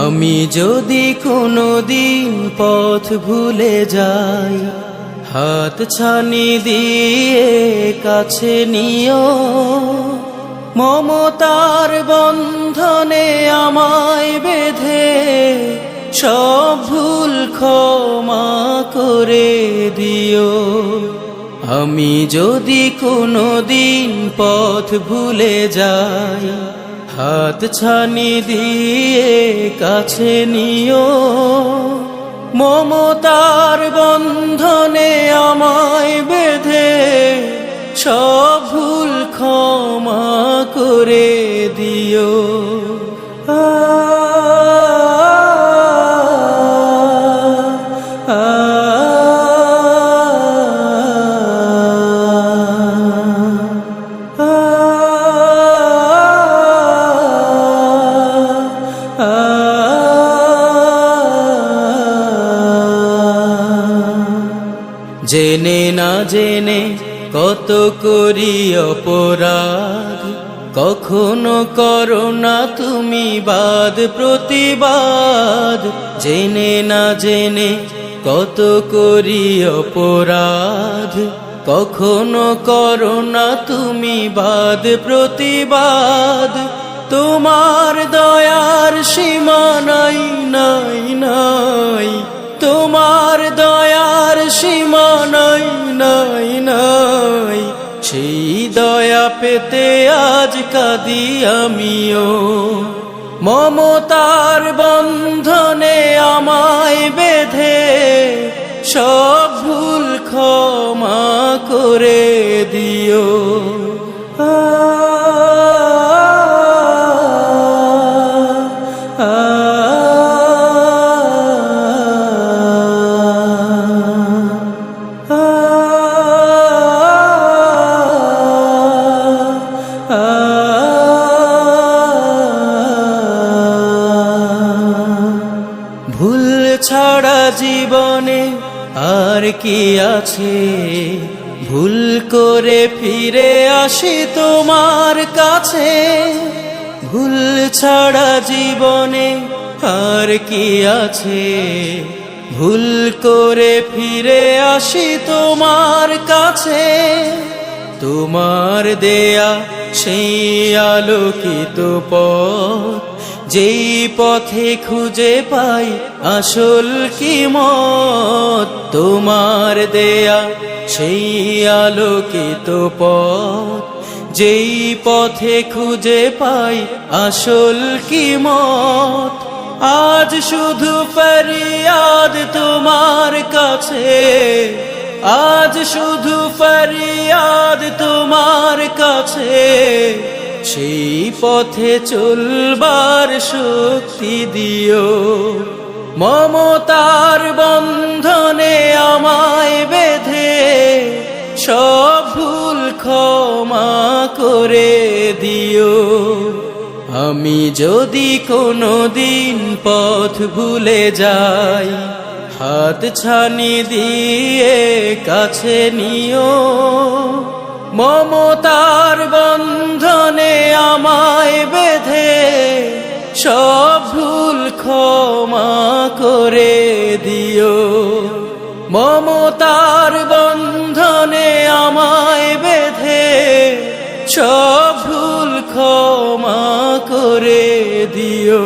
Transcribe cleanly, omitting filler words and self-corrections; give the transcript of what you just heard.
আমি যদি কোনোদিন পথ ভুলে যাই, হাত ছানি দিয়ে কাছে নিও। মমতার বন্ধনে আমায় বেঁধে সব ভুল ক্ষমা করে দিও। আমি যদি কোনোদিন পথ ভুলে যাই, হাত ছানি দিয়ে কাছে নিও। মমতার বন্ধনে আমায় বেঁধে সব ভুল ক্ষমা করে দিও। জেনে না জেনে কত করি অপরাধ, কখনো করো না তুমি বাদ প্রতিবাদ। জেনে না জেনে কত করি অপরাধ, কখনো করো না তুমি বাদ প্রতিবাদ। তোমার দয়ার সীমা নাই নাই নাই, তোমার দয়ার সীমা নাই নাই নাই। সেই দয়া পেতে আজ কাঁদি আমিও। মমতার বন্ধনে আমায় বেঁধে সব ভুল ক্ষমা করে দিও। ভুল ছাড়া জীবনে আর কি আছে, ভুল করে ফিরে আসি তোমার কাছে। ভুল ছাড়া জীবনে আর কি আছে, ভুল করে ফিরে আসি তোমার কাছে। তোমার দেয়া সেই আলোকিত পথ, যেই পথে খুঁজে পাই আসল কি মত। তোমার দেয়া সেই আলোকিত পথ, যেই পথে খুঁজে পাই আসল কি মত। আজ শুধু ফরিয়াদ তোমার কাছে, আজ শুধু ফরিয়াদ তোমার কাছে। সেই পথে চলবার শক্তি দিও। মমতার বন্ধনে আমায় বেঁধে সব ভুল ক্ষমা করে দিও। আমি যদি কোনোদিন পথ ভুলে যাই, হাত ছানি দিয়ে কাছে নিও। মমতার বন্ধনে আমায় বেঁধে সব ভুল ক্ষমা করে দিও। মমতার বন্ধনে আমায় বেঁধে সব ভুল ক্ষমা করে দিও।